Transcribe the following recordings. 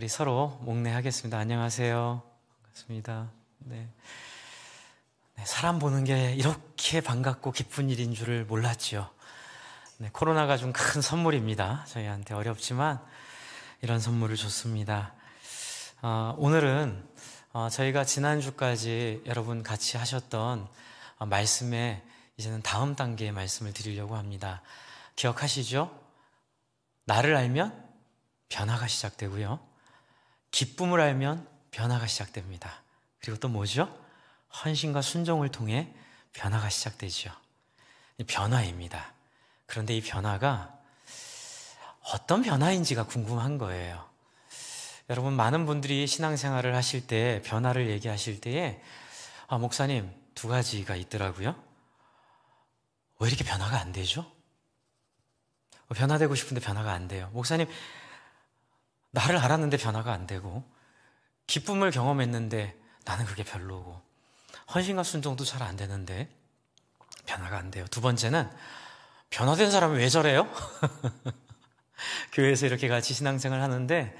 우리 서로 목례하겠습니다. 안녕하세요. 반갑습니다. 사람 보는 게 이렇게 반갑고 기쁜 일인 줄을 몰랐죠. 코로나가 좀 큰 선물입니다. 저희한테 어렵지만 이런 선물을 줬습니다. 오늘은 저희가 지난주까지 여러분 같이 하셨던 말씀에 이제는 다음 단계의 말씀을 드리려고 합니다. 기억하시죠? 나를 알면 변화가 시작되고요. 기쁨을 알면 변화가 시작됩니다. 그리고 또 뭐죠? 헌신과 순종을 통해 변화가 시작되죠. 변화입니다. 그런데 이 변화가 어떤 변화인지가 궁금한 거예요. 여러분, 많은 분들이 신앙생활을 하실 때 변화를 얘기하실 때에 목사님, 두 가지가 있더라고요. 왜 이렇게 변화가 안 되죠? 변화되고 싶은데 변화가 안 돼요. 목사님, 나를 알았는데 변화가 안 되고, 기쁨을 경험했는데 나는 그게 별로고, 헌신과 순종도 잘 안 되는데 변화가 안 돼요. 두 번째는, 변화된 사람이 왜 저래요? 교회에서 이렇게 같이 신앙생활을 하는데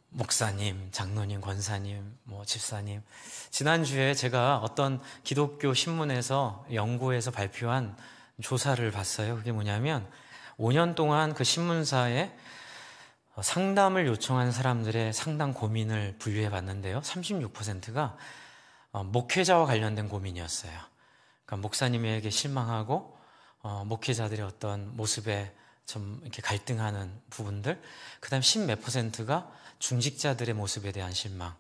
목사님, 장로님, 권사님, 집사님, 지난주에 제가 어떤 기독교 신문에서 연구해서 발표한 조사를 봤어요. 그게 뭐냐면 5년 동안 그 신문사에 상담을 요청한 사람들의 상담 고민을 분류해 봤는데요. 36%가 목회자와 관련된 고민이었어요. 그러니까 목사님에게 실망하고 목회자들의 어떤 모습에 좀 이렇게 갈등하는 부분들, 그 다음 10몇 %가 중직자들의 모습에 대한 실망,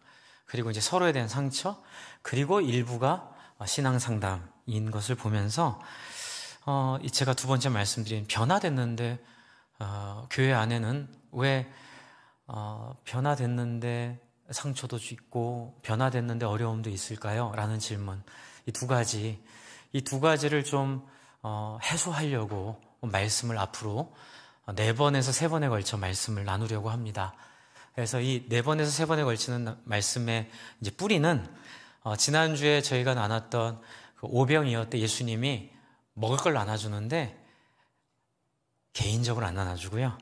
그리고 이제 서로에 대한 상처, 그리고 일부가 신앙 상담인 것을 보면서 제가 두 번째 말씀드린 변화됐는데 교회 안에는 왜 변화됐는데 상처도 있고 변화됐는데 어려움도 있을까요? 라는 질문, 이 두 가지를 좀 해소하려고 말씀을 앞으로 4번에서 3번에 걸쳐 말씀을 나누려고 합니다. 그래서 이 4번에서 3번에 걸치는 말씀의 이제 뿌리는 지난주에 저희가 나눴던 그 오병이어 때 예수님이 먹을 걸 나눠주는데 개인적으로 안 나눠주고요,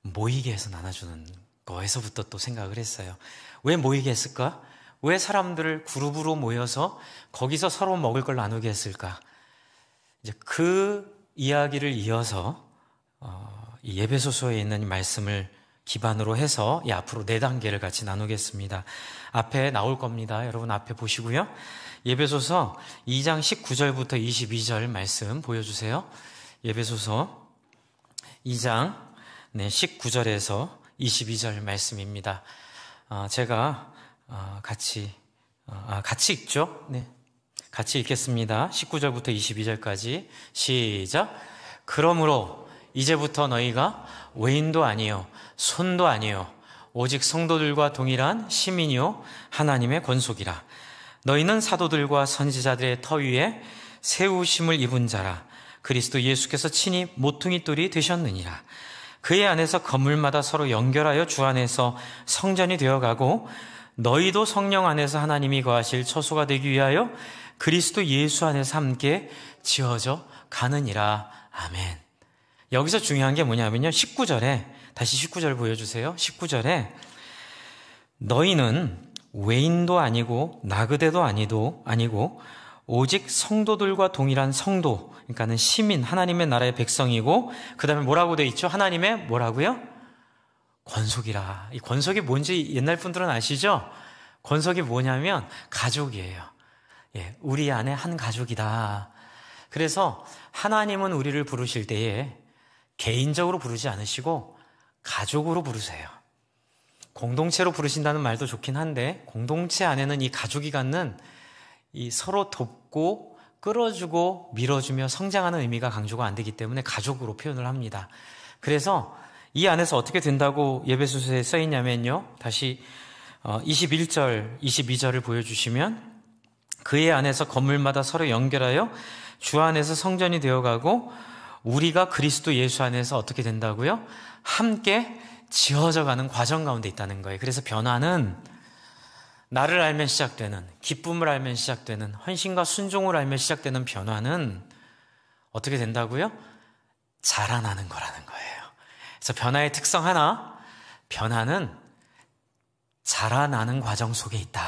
모이게 해서 나눠주는 거에서부터 또 생각을 했어요. 왜 모이게 했을까? 왜 사람들을 그룹으로 모여서 거기서 서로 먹을 걸 나누게 했을까? 이제 그 이야기를 이어서 이 예배소서에 있는 말씀을 기반으로 해서 앞으로 4단계를 같이 나누겠습니다. 앞에 나올 겁니다. 여러분 앞에 보시고요. 예배소서 2장 19절부터 22절 말씀 보여주세요. 예배소서 2장 19절에서 22절 말씀입니다. 제가 같이 읽죠? 네. 같이 읽겠습니다. 19절부터 22절까지 시작. 그러므로 이제부터 너희가 외인도 아니요 손도 아니요 오직 성도들과 동일한 시민이요 하나님의 권속이라. 너희는 사도들과 선지자들의 터 위에 세우심을 입은 자라. 그리스도 예수께서 친히 모퉁이 돌이 되셨느니라. 그의 안에서 건물마다 서로 연결하여 주 안에서 성전이 되어가고 너희도 성령 안에서 하나님이 거하실 처소가 되기 위하여 그리스도 예수 안에서 함께 지어져 가느니라. 아멘. 여기서 중요한 게 뭐냐면요, 19절에 다시 19절 보여주세요. 19절에 너희는 외인도 아니고 나그네도 아니고 오직 성도들과 동일한 성도, 그러니까는 시민, 하나님의 나라의 백성이고, 그 다음에 뭐라고 돼 있죠? 하나님의 뭐라고요? 권속이라. 이 권속이 뭔지 옛날 분들은 아시죠? 권속이 뭐냐면 가족이에요. 우리 안에 한 가족이다. 그래서 하나님은 우리를 부르실 때에 개인적으로 부르지 않으시고 가족으로 부르세요. 공동체로 부르신다는 말도 좋긴 한데, 공동체 안에는 이 가족이 갖는 이 서로 돕고 끌어주고 밀어주며 성장하는 의미가 강조가 안 되기 때문에 가족으로 표현을 합니다. 그래서 이 안에서 어떻게 된다고 예배소서에 써 있냐면요, 다시 21절, 22절을 보여주시면 그의 안에서 건물마다 서로 연결하여 주 안에서 성전이 되어가고 우리가 그리스도 예수 안에서 어떻게 된다고요? 함께 지어져 가는 과정 가운데 있다는 거예요. 그래서 변화는 나를 알면 시작되는, 기쁨을 알면 시작되는, 헌신과 순종을 알면 시작되는 변화는 어떻게 된다고요? 자라나는 거라는 거예요. 그래서 변화의 특성 하나, 변화는 자라나는 과정 속에 있다.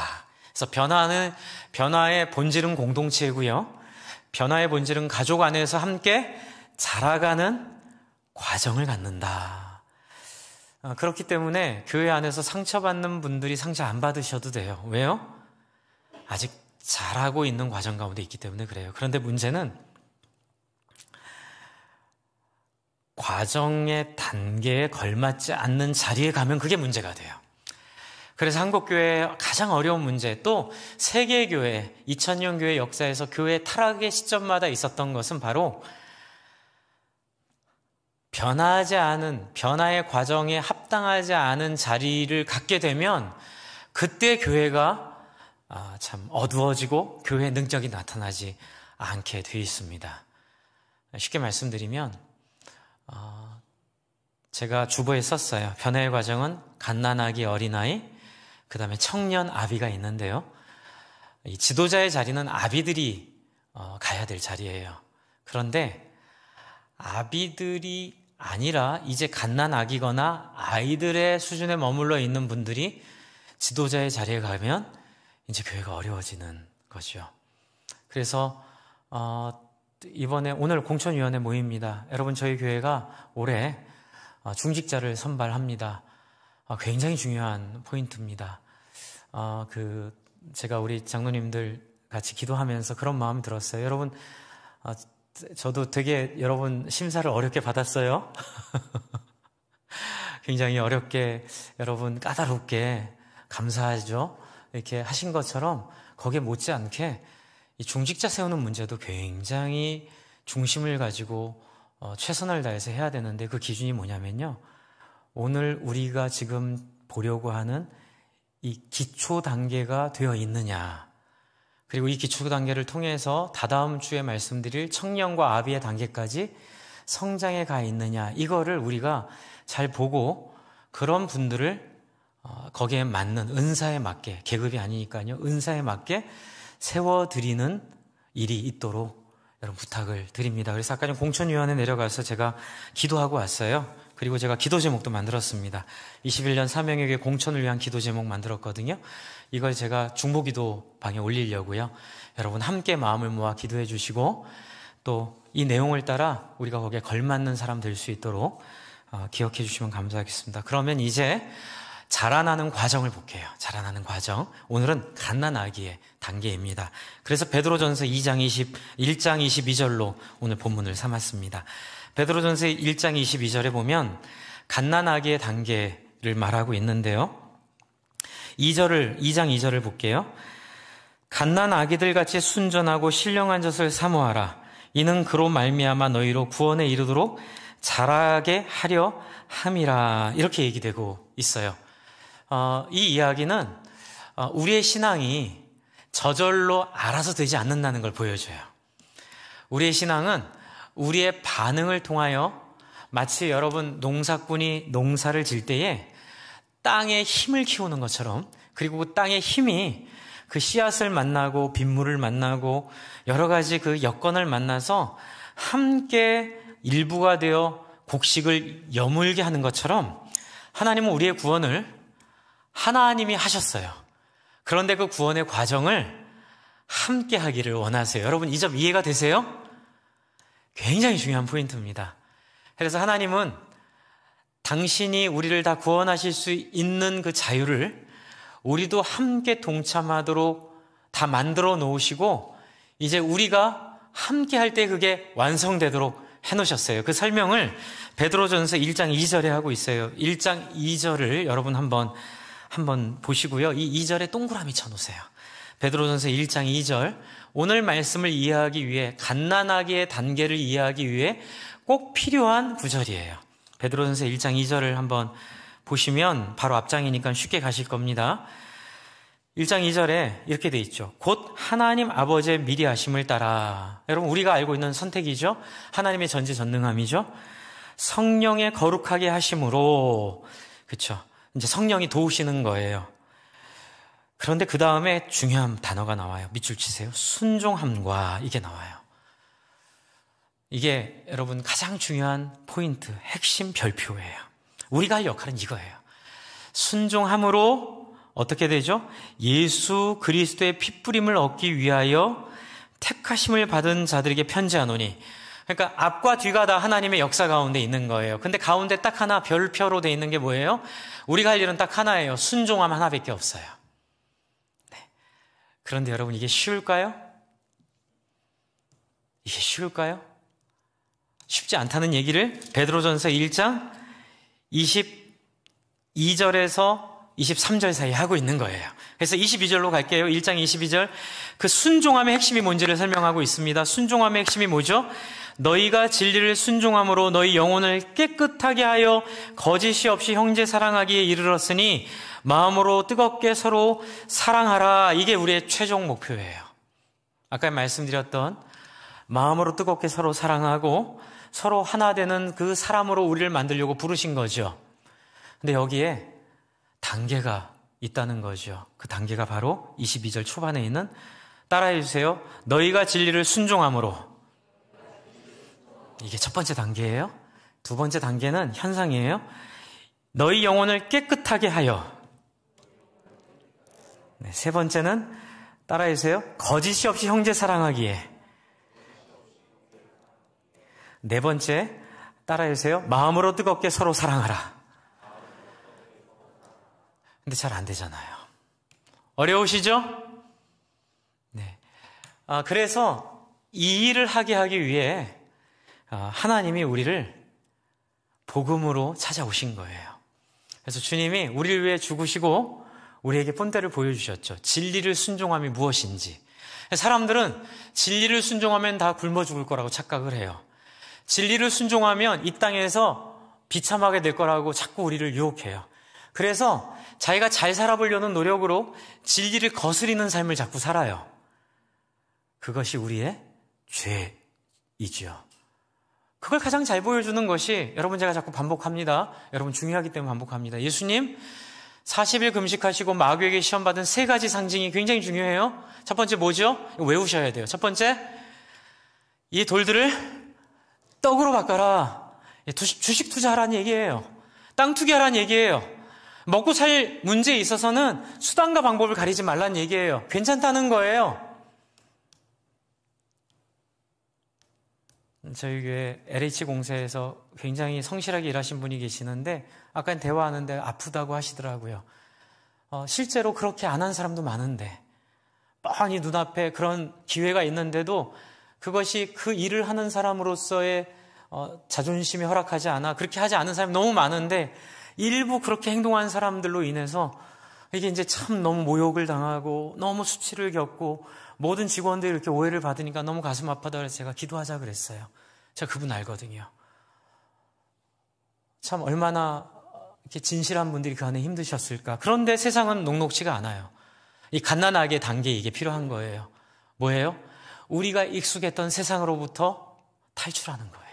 그래서 변화의 본질은 공동체이고요. 변화의 본질은 가족 안에서 함께 자라가는 과정을 갖는다. 그렇기 때문에 교회 안에서 상처받는 분들이 상처 안 받으셔도 돼요. 왜요? 아직 자라고 있는 과정 가운데 있기 때문에 그래요. 그런데 문제는 과정의 단계에 걸맞지 않는 자리에 가면 그게 문제가 돼요. 그래서 한국교회의 가장 어려운 문제, 또 세계교회, 2000년 교회 역사에서 교회 타락의 시점마다 있었던 것은 바로 변화하지 않은, 변화의 과정에 합당하지 않은 자리를 갖게 되면 그때 교회가 참 어두워지고 교회의 능력이 나타나지 않게 되어 있습니다. 쉽게 말씀드리면 제가 주보에 썼어요. 변화의 과정은 갓난아기, 어린아이, 그 다음에 청년, 아비가 있는데요. 이 지도자의 자리는 아비들이 가야 될 자리예요. 그런데 아비들이 아니라 이제 갓난아기거나 아이들의 수준에 머물러 있는 분들이 지도자의 자리에 가면 이제 교회가 어려워지는 거죠. 그래서 이번에 오늘 공천위원회 모임입니다. 여러분, 저희 교회가 올해 중직자를 선발합니다. 굉장히 중요한 포인트입니다. 제가 우리 장로님들 같이 기도하면서 그런 마음이 들었어요. 여러분, 저도 되게 여러분 심사를 어렵게 받았어요. 굉장히 어렵게, 여러분 까다롭게, 감사하죠. 이렇게 하신 것처럼 거기에 못지않게 이 중직자 세우는 문제도 굉장히 중심을 가지고 최선을 다해서 해야 되는데, 그 기준이 뭐냐면요, 오늘 우리가 지금 보려고 하는 이 기초 단계가 되어 있느냐, 그리고 이 기초 단계를 통해서 다다음 주에 말씀드릴 청년과 아비의 단계까지 성장해 가 있느냐, 이거를 우리가 잘 보고 그런 분들을 거기에 맞는, 은사에 맞게, 계급이 아니니까요, 은사에 맞게 세워드리는 일이 있도록 여러분 부탁을 드립니다. 그래서 아까 전 공천위원회 내려가서 제가 기도하고 왔어요. 그리고 제가 기도 제목도 만들었습니다. 21년 사명에게 공천을 위한 기도 제목 만들었거든요. 이걸 제가 중보기도 방에 올리려고요. 여러분 함께 마음을 모아 기도해 주시고, 또 이 내용을 따라 우리가 거기에 걸맞는 사람 될 수 있도록 기억해 주시면 감사하겠습니다. 그러면 이제 자라나는 과정을 볼게요. 자라나는 과정. 오늘은 갓난아기의 단계입니다. 그래서 베드로전서 1장 22절로 오늘 본문을 삼았습니다. 베드로전서 1장 22절에 보면 갓난아기의 단계를 말하고 있는데요. 2장 2절을 볼게요. 갓난아기들 같이 순전하고 신령한 젖을 사모하라. 이는 그로 말미암아 너희로 구원에 이르도록 자라게 하려 함이라. 이렇게 얘기되고 있어요. 이 이야기는 우리의 신앙이 저절로 알아서 되지 않는다는 걸 보여줘요. 우리의 신앙은 우리의 반응을 통하여, 마치 여러분 농사꾼이 농사를 질 때에 땅에 힘을 키우는 것처럼, 그리고 그 땅의 힘이 그 씨앗을 만나고 빗물을 만나고 여러 가지 그 여건을 만나서 함께 일부가 되어 곡식을 여물게 하는 것처럼, 하나님은 우리의 구원을 하나님이 하셨어요. 그런데 그 구원의 과정을 함께 하기를 원하세요. 여러분, 이 점 이해가 되세요? 굉장히 중요한 포인트입니다. 그래서 하나님은 당신이 우리를 다 구원하실 수 있는 그 자유를 우리도 함께 동참하도록 다 만들어 놓으시고, 이제 우리가 함께 할 때 그게 완성되도록 해놓으셨어요. 그 설명을 베드로전서 1장 2절에 하고 있어요. 1장 2절을 여러분 한번 보시고요. 이 2절에 동그라미 쳐놓으세요. 베드로전서 1장 2절. 오늘 말씀을 이해하기 위해, 갓난아기의 단계를 이해하기 위해 꼭 필요한 구절이에요. 베드로전서 1장 2절을 한번 보시면 바로 앞장이니까 쉽게 가실 겁니다. 1장 2절에 이렇게 돼 있죠. 곧 하나님 아버지의 미리 하심을 따라. 여러분, 우리가 알고 있는 선택이죠. 하나님의 전지전능함이죠. 성령의 거룩하게 하심으로. 그렇죠. 이제 성령이 도우시는 거예요. 그런데 그 다음에 중요한 단어가 나와요. 밑줄 치세요. 순종함과, 이게 나와요. 이게 여러분 가장 중요한 포인트, 핵심 별표예요. 우리가 할 역할은 이거예요. 순종함으로 어떻게 되죠? 예수 그리스도의 핏부림을 얻기 위하여 택하심을 받은 자들에게 편지하노니. 그러니까 앞과 뒤가 다 하나님의 역사 가운데 있는 거예요. 근데 가운데 딱 하나 별표로 돼 있는 게 뭐예요? 우리가 할 일은 딱 하나예요. 순종함 하나밖에 없어요. 네. 그런데 여러분, 이게 쉬울까요? 이게 쉬울까요? 쉽지 않다는 얘기를 베드로전서 1장 22절에서 23절 사이에 하고 있는 거예요. 그래서 22절로 갈게요. 1장 22절. 그 순종함의 핵심이 뭔지를 설명하고 있습니다. 순종함의 핵심이 뭐죠? 너희가 진리를 순종함으로 너희 영혼을 깨끗하게 하여 거짓이 없이 형제 사랑하기에 이르렀으니 마음으로 뜨겁게 서로 사랑하라. 이게 우리의 최종 목표예요. 아까 말씀드렸던 마음으로 뜨겁게 서로 사랑하고 서로 하나 되는 그 사람으로 우리를 만들려고 부르신 거죠. 근데 여기에 단계가 있다는 거죠. 그 단계가 바로 22절 초반에 있는, 따라해 주세요. 너희가 진리를 순종함으로. 이게 첫 번째 단계예요. 두 번째 단계는 현상이에요. 너희 영혼을 깨끗하게 하여. 네, 세 번째는 따라해 주세요. 거짓이 없이 형제 사랑하기에. 네 번째 따라해 주세요. 마음으로 뜨겁게 서로 사랑하라. 근데 잘 안 되잖아요. 어려우시죠? 네. 그래서 이 일을 하기 위해 하나님이 우리를 복음으로 찾아오신 거예요. 그래서 주님이 우리를 위해 죽으시고 우리에게 본때를 보여주셨죠. 진리를 순종함이 무엇인지. 사람들은 진리를 순종하면 다 굶어 죽을 거라고 착각을 해요. 진리를 순종하면 이 땅에서 비참하게 될 거라고 자꾸 우리를 유혹해요. 그래서 자기가 잘 살아보려는 노력으로 진리를 거스리는 삶을 자꾸 살아요. 그것이 우리의 죄이죠. 그걸 가장 잘 보여주는 것이, 여러분 제가 자꾸 반복합니다. 여러분 중요하기 때문에 반복합니다. 예수님 40일 금식하시고 마귀에게 시험받은 세 가지 상징이 굉장히 중요해요. 첫 번째 뭐죠? 외우셔야 돼요. 첫 번째, 이 돌들을 떡으로 바꿔라. 주식 투자하라는 얘기예요. 땅 투기하라는 얘기예요. 먹고 살 문제에 있어서는 수단과 방법을 가리지 말라는 얘기예요. 괜찮다는 거예요. 저희 교회 LH 공사에서 굉장히 성실하게 일하신 분이 계시는데 아까 대화하는데 아프다고 하시더라고요. 실제로 그렇게 안 한 사람도 많은데, 뻔히 눈앞에 그런 기회가 있는데도 그것이 그 일을 하는 사람으로서의 자존심이 허락하지 않아 그렇게 하지 않은 사람이 너무 많은데, 일부 그렇게 행동한 사람들로 인해서 이게 이제 참 너무 모욕을 당하고 너무 수치를 겪고 모든 직원들이 이렇게 오해를 받으니까 너무 가슴 아파다 그래서 제가 기도하자 그랬어요. 제가 그분 알거든요. 참 얼마나 이렇게 진실한 분들이 그 안에 힘드셨을까. 그런데 세상은 녹록지가 않아요. 이 갓난아기의 단계, 이게 필요한 거예요. 뭐예요? 우리가 익숙했던 세상으로부터 탈출하는 거예요.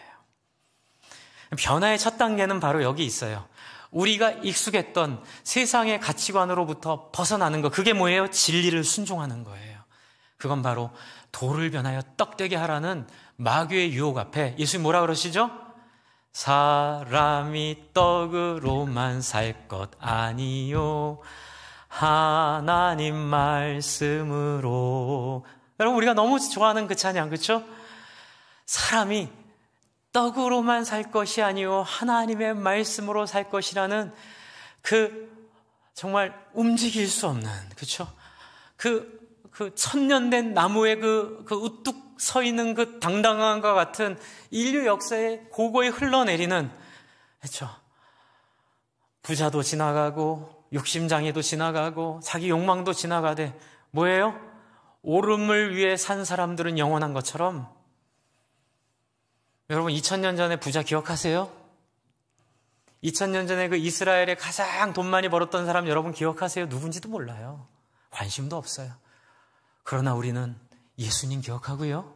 변화의 첫 단계는 바로 여기 있어요. 우리가 익숙했던 세상의 가치관으로부터 벗어나는 거, 그게 뭐예요? 진리를 순종하는 거예요. 그건 바로 돌을 변하여 떡 되게 하라는 마귀의 유혹 앞에 예수님 뭐라 그러시죠? 사람이 떡으로만 살 것 아니요 하나님 말씀으로. 여러분, 우리가 너무 좋아하는 그 찬양, 그렇죠? 사람이 떡으로만 살 것이 아니요 하나님의 말씀으로 살 것이라는 그 정말 움직일 수 없는, 그렇죠? 그 천년된 나무에 그 우뚝 서 있는 그 당당함과 같은 인류 역사에 고고히 흘러내리는, 그렇죠? 부자도 지나가고 욕심장애도 지나가고 자기 욕망도 지나가되 뭐예요? 오름을 위해 산 사람들은 영원한 것처럼. 여러분 2000년 전에 부자 기억하세요? 2000년 전에 그 이스라엘에 가장 돈 많이 벌었던 사람 여러분 기억하세요? 누군지도 몰라요. 관심도 없어요. 그러나 우리는 예수님 기억하고요.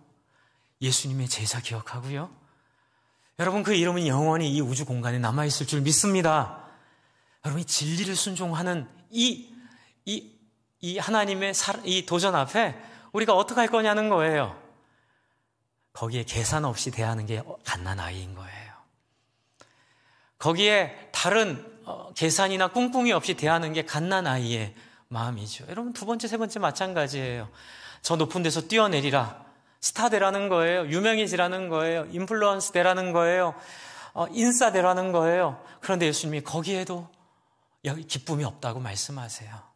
예수님의 제자 기억하고요. 여러분 그 이름은 영원히 이 우주 공간에 남아있을 줄 믿습니다. 여러분이 진리를 순종하는 이 하나님의 이 도전 앞에 우리가 어떻게 할 거냐는 거예요. 거기에 계산 없이 대하는 게 갓난아이인 거예요. 거기에 다른 계산이나 꿍꿍이 없이 대하는 게 갓난아이의 마음이죠. 여러분, 두 번째, 세 번째 마찬가지예요. 저 높은 데서 뛰어내리라. 스타 되라는 거예요. 유명해지라는 거예요. 인플루언스 되라는 거예요. 인싸 되라는 거예요. 그런데 예수님이 거기에도 기쁨이 없다고 말씀하세요.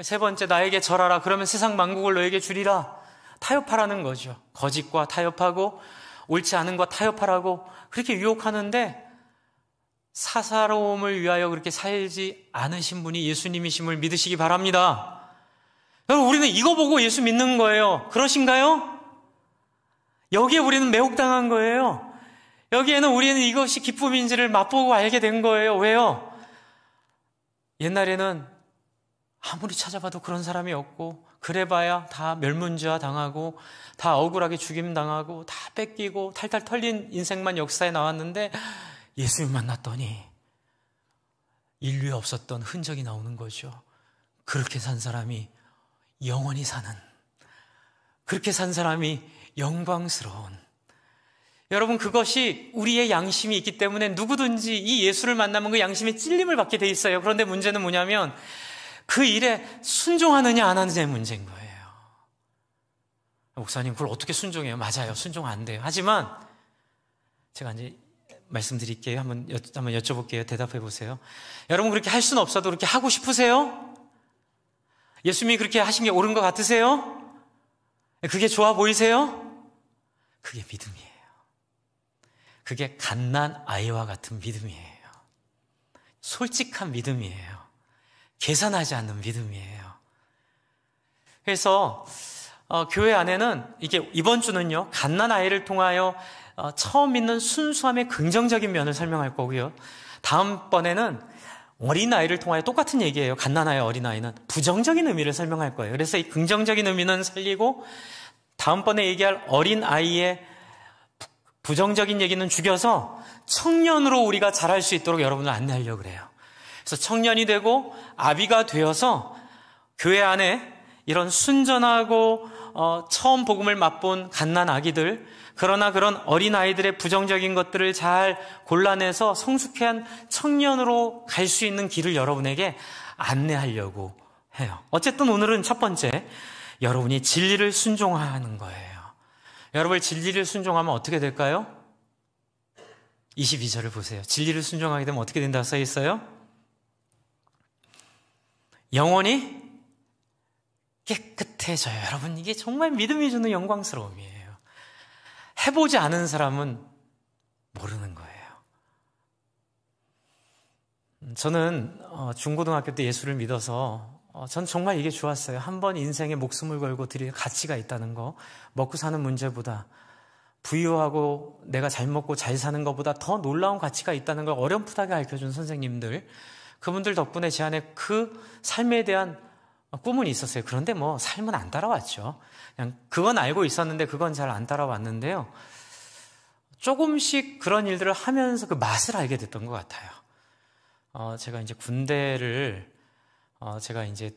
세 번째, 나에게 절하라. 그러면 세상 만국을 너에게 주리라. 타협하라는 거죠. 거짓과 타협하고 옳지 않은 것 타협하라고 그렇게 유혹하는데, 사사로움을 위하여 그렇게 살지 않으신 분이 예수님이심을 믿으시기 바랍니다. 여러분, 우리는 이거 보고 예수 믿는 거예요. 그러신가요? 여기에 우리는 매혹당한 거예요. 여기에는 우리는 이것이 기쁨인지를 맛보고 알게 된 거예요. 왜요? 옛날에는 아무리 찾아봐도 그런 사람이 없고, 그래봐야 다 멸문지화 당하고, 다 억울하게 죽임당하고, 다 뺏기고, 탈탈 털린 인생만 역사에 나왔는데, 예수님 만났더니 인류에 없었던 흔적이 나오는 거죠. 그렇게 산 사람이 영원히 사는, 그렇게 산 사람이 영광스러운, 여러분, 그것이 우리의 양심이 있기 때문에 누구든지 이 예수를 만나면 그 양심의 찔림을 받게 돼 있어요. 그런데 문제는 뭐냐면 그 일에 순종하느냐 안 하느냐의 문제인 거예요. 목사님, 그걸 어떻게 순종해요? 맞아요, 순종 안 돼요. 하지만 제가 이제 말씀드릴게요. 한번 여쭤볼게요. 대답해 보세요. 여러분, 그렇게 할 수는 없어도 그렇게 하고 싶으세요? 예수님이 그렇게 하신 게 옳은 것 같으세요? 그게 좋아 보이세요? 그게 믿음이에요. 그게 갓난아이와 같은 믿음이에요. 솔직한 믿음이에요. 계산하지 않는 믿음이에요. 그래서 교회 안에는 이게 이번 주는요, 갓난아이를 통하여 처음 믿는 순수함의 긍정적인 면을 설명할 거고요, 다음번에는 어린아이를 통하여 똑같은 얘기예요. 갓난아이, 어린아이는 부정적인 의미를 설명할 거예요. 그래서 이 긍정적인 의미는 살리고 다음번에 얘기할 어린아이의 부정적인 얘기는 죽여서 청년으로 우리가 자랄 수 있도록 여러분을 안내하려고 그래요. 그래서 청년이 되고 아비가 되어서 교회 안에 이런 순전하고 처음 복음을 맛본 갓난아기들, 그러나 그런 어린아이들의 부정적인 것들을 잘 골라내서 성숙한 청년으로 갈 수 있는 길을 여러분에게 안내하려고 해요. 어쨌든 오늘은 첫 번째, 여러분이 진리를 순종하는 거예요. 여러분, 진리를 순종하면 어떻게 될까요? 22절을 보세요. 진리를 순종하게 되면 어떻게 된다고 써 있어요? 영혼이 깨끗해져요. 여러분, 이게 정말 믿음이 주는 영광스러움이에요. 해보지 않은 사람은 모르는 거예요. 저는 중고등학교 때 예수를 믿어서 전 정말 이게 좋았어요. 한번 인생에 목숨을 걸고 드릴 가치가 있다는 거, 먹고 사는 문제보다, 부유하고 내가 잘 먹고 잘 사는 것보다 더 놀라운 가치가 있다는 걸 어렴풋하게 알려준 선생님들, 그분들 덕분에 제 안에 그 삶에 대한 꿈은 있었어요. 그런데 뭐 삶은 안 따라왔죠. 그냥 그건 알고 있었는데 그건 잘 안 따라왔는데요, 조금씩 그런 일들을 하면서 그 맛을 알게 됐던 것 같아요. 제가 이제 군대를 제가 이제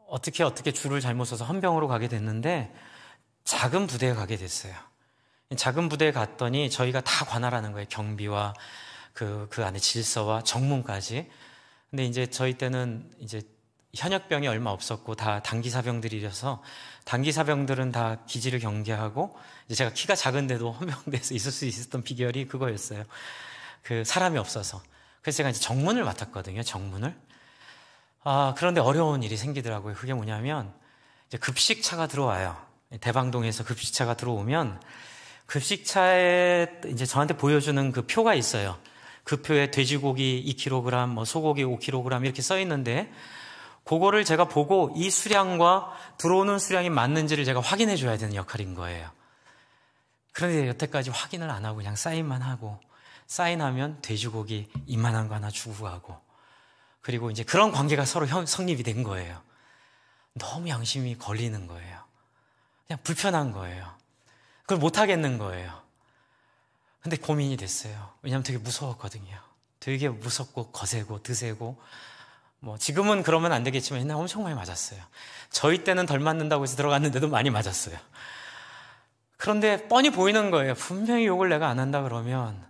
어떻게 줄을 잘못 서서 헌병으로 가게 됐는데 작은 부대에 가게 됐어요. 작은 부대에 갔더니 저희가 다 관할하는 거예요. 경비와 그 안에 질서와 정문까지. 근데 이제 저희 때는 이제 현역병이 얼마 없었고 다 단기사병들이라서 단기사병들은 다 기지를 경계하고, 이제 제가 키가 작은데도 헌병대에서 있을 수 있었던 비결이 그거였어요. 그 사람이 없어서. 그래서 제가 이제 정문을 맡았거든요. 정문을. 그런데 어려운 일이 생기더라고요. 그게 뭐냐면 이제 급식차가 들어와요. 대방동에서 급식차가 들어오면 급식차에 이제 저한테 보여주는 그 표가 있어요. 그 표에 돼지고기 2kg, 뭐 소고기 5kg 이렇게 써 있는데, 그거를 제가 보고 이 수량과 들어오는 수량이 맞는지를 제가 확인해 줘야 되는 역할인 거예요. 그런데 여태까지 확인을 안 하고 그냥 사인만 하고, 사인하면 돼지고기 이만한 거 하나 주고 가고, 그리고 이제 그런 관계가 서로 성립이 된 거예요. 너무 양심이 걸리는 거예요. 그냥 불편한 거예요. 그걸 못 하겠는 거예요. 근데 고민이 됐어요. 왜냐하면 되게 무서웠거든요. 되게 무섭고 거세고 드세고, 뭐 지금은 그러면 안 되겠지만 옛날에 엄청 많이 맞았어요. 저희 때는 덜 맞는다고 해서 들어갔는데도 많이 맞았어요. 그런데 뻔히 보이는 거예요. 분명히 욕을 내가 안 한다 그러면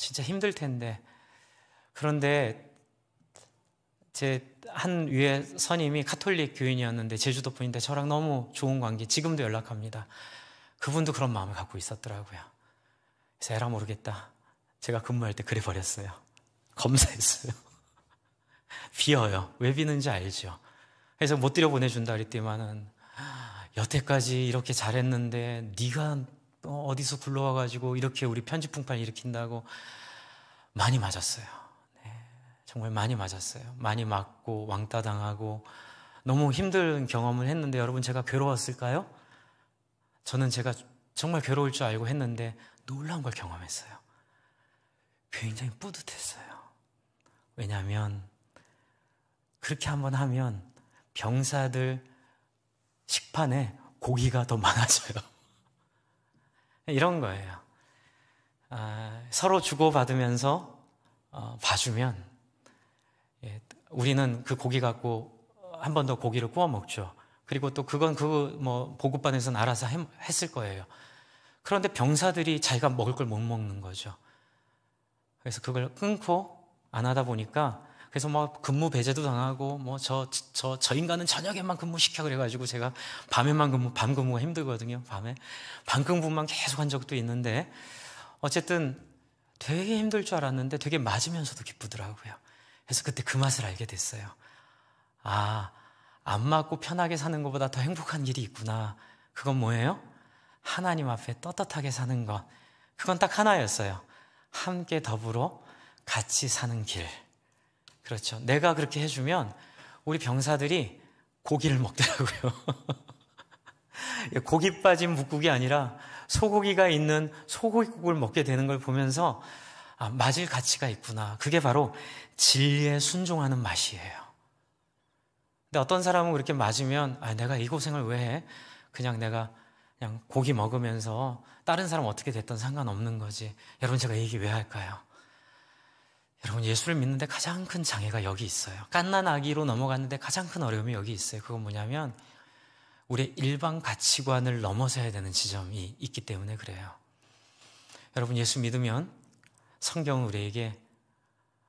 진짜 힘들 텐데. 그런데 제 한 위에 선임이 가톨릭 교인이었는데 제주도 분인데 저랑 너무 좋은 관계, 지금도 연락합니다. 그분도 그런 마음을 갖고 있었더라고요. 그래서 에라 모르겠다, 제가 근무할 때 그래 버렸어요. 검사했어요. 비어요. 왜 비는지 알죠. 그래서 못 들여보내준다 그랬더니만은, 여태까지 이렇게 잘했는데 네가 어디서 굴러와가지고 이렇게 우리 편집 풍파를 일으킨다고. 많이 맞았어요. 네, 정말 많이 맞았어요. 많이 맞고 왕따 당하고 너무 힘든 경험을 했는데, 여러분, 제가 괴로웠을까요? 저는 제가 정말 괴로울 줄 알고 했는데 놀라운 걸 경험했어요. 굉장히 뿌듯했어요. 왜냐하면 그렇게 한번 하면 병사들 식판에 고기가 더 많아져요. 이런 거예요. 서로 주고받으면서 봐주면, 우리는 그 고기 갖고 한 번 더 고기를 구워 먹죠. 그리고 또 그건 보급반에서는 알아서 했을 거예요. 그런데 병사들이 자기가 먹을 걸 못 먹는 거죠. 그래서 그걸 끊고 안 하다 보니까, 그래서 근무 배제도 당하고, 저 인간은 저녁에만 근무시켜 그래가지고 제가 밤에만 밤 근무가 힘들거든요. 밤에 밤 근무만 계속 한 적도 있는데, 어쨌든 되게 힘들 줄 알았는데 되게 맞으면서도 기쁘더라고요. 그래서 그때 그 맛을 알게 됐어요. 안 맞고 편하게 사는 것보다 더 행복한 길이 있구나. 그건 뭐예요? 하나님 앞에 떳떳하게 사는 것. 그건 딱 하나였어요. 함께 더불어 같이 사는 길. 그렇죠. 내가 그렇게 해주면 우리 병사들이 고기를 먹더라고요. 고기 빠진 묵국이 아니라 소고기가 있는 소고기국을 먹게 되는 걸 보면서, 맞을 가치가 있구나. 그게 바로 진리에 순종하는 맛이에요. 근데 어떤 사람은 그렇게 맞으면, 내가 이 고생을 왜 해? 내가 그냥 고기 먹으면서 다른 사람 어떻게 됐든 상관없는 거지. 여러분, 제가 이 얘기 왜 할까요? 여러분, 예수를 믿는데 가장 큰 장애가 여기 있어요. 갓난 아기로 넘어갔는데 가장 큰 어려움이 여기 있어요. 그건 뭐냐면, 우리의 일반 가치관을 넘어서야 되는 지점이 있기 때문에 그래요. 여러분, 예수 믿으면 성경은 우리에게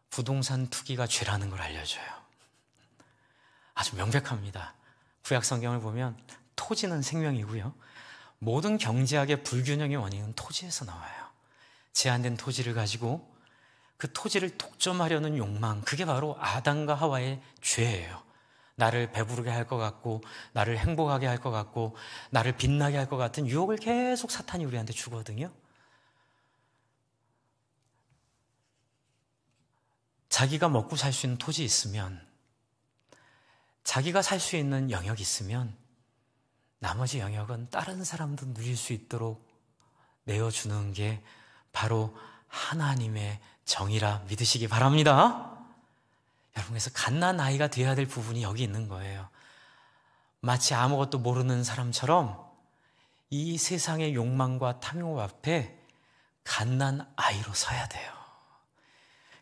부동산 투기가 죄라는 걸 알려줘요. 아주 명백합니다. 구약 성경을 보면 토지는 생명이고요, 모든 경제학의 불균형의 원인은 토지에서 나와요. 제한된 토지를 가지고 그 토지를 독점하려는 욕망, 그게 바로 아담과 하와의 죄예요. 나를 배부르게 할 것 같고, 나를 행복하게 할 것 같고, 나를 빛나게 할 것 같은 유혹을 계속 사탄이 우리한테 주거든요. 자기가 먹고 살 수 있는 토지 있으면, 자기가 살 수 있는 영역이 있으면 나머지 영역은 다른 사람도 누릴 수 있도록 내어주는 게 바로 하나님의 정의라 믿으시기 바랍니다. 여러분, 그래서 갓난 아이가 되어야 될 부분이 여기 있는 거예요. 마치 아무것도 모르는 사람처럼 이 세상의 욕망과 탐욕 앞에 갓난 아이로 서야 돼요.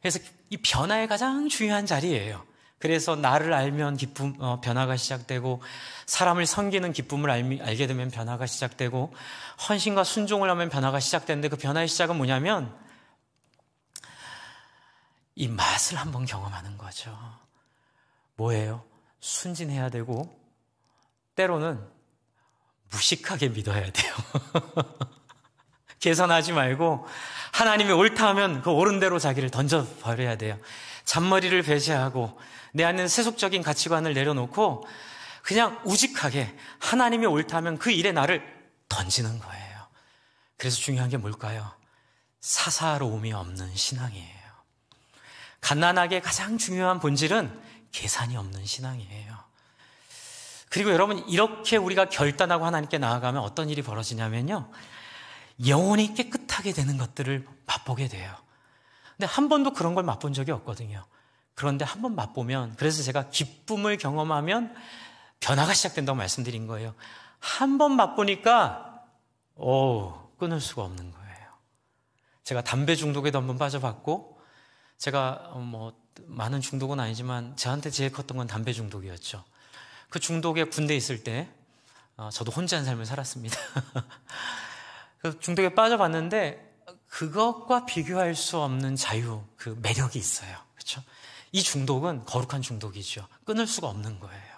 그래서 이 변화의 가장 중요한 자리예요. 그래서 나를 알면 변화가 시작되고, 사람을 섬기는 기쁨을 알게 되면 변화가 시작되고, 헌신과 순종을 하면 변화가 시작되는데, 그 변화의 시작은 뭐냐면 이 맛을 한번 경험하는 거죠. 뭐예요? 순진해야 되고, 때로는 무식하게 믿어야 돼요. 계산하지 말고 하나님이 옳다 하면 그 옳은 대로 자기를 던져버려야 돼요. 잔머리를 배제하고 내 안에 세속적인 가치관을 내려놓고 그냥 우직하게 하나님이 옳다 하면 그 일에 나를 던지는 거예요. 그래서 중요한 게 뭘까요? 사사로움이 없는 신앙이에요. 갓난아기의 가장 중요한 본질은 계산이 없는 신앙이에요. 그리고 여러분, 이렇게 우리가 결단하고 하나님께 나아가면 어떤 일이 벌어지냐면요, 영혼이 깨끗하게 되는 것들을 맛보게 돼요. 근데 한 번도 그런 걸 맛본 적이 없거든요. 그런데 한 번 맛보면, 그래서 제가 기쁨을 경험하면 변화가 시작된다고 말씀드린 거예요. 한 번 맛보니까 끊을 수가 없는 거예요. 제가 담배 중독에도 한번 빠져봤고, 제가 많은 중독은 아니지만 저한테 제일 컸던 건 담배 중독이었죠. 그 중독에 군대에 있을 때 저도 혼자 한 삶을 살았습니다. 그 중독에 빠져봤는데 그것과 비교할 수 없는 자유, 그 매력이 있어요. 그렇죠? 이 중독은 거룩한 중독이죠. 끊을 수가 없는 거예요.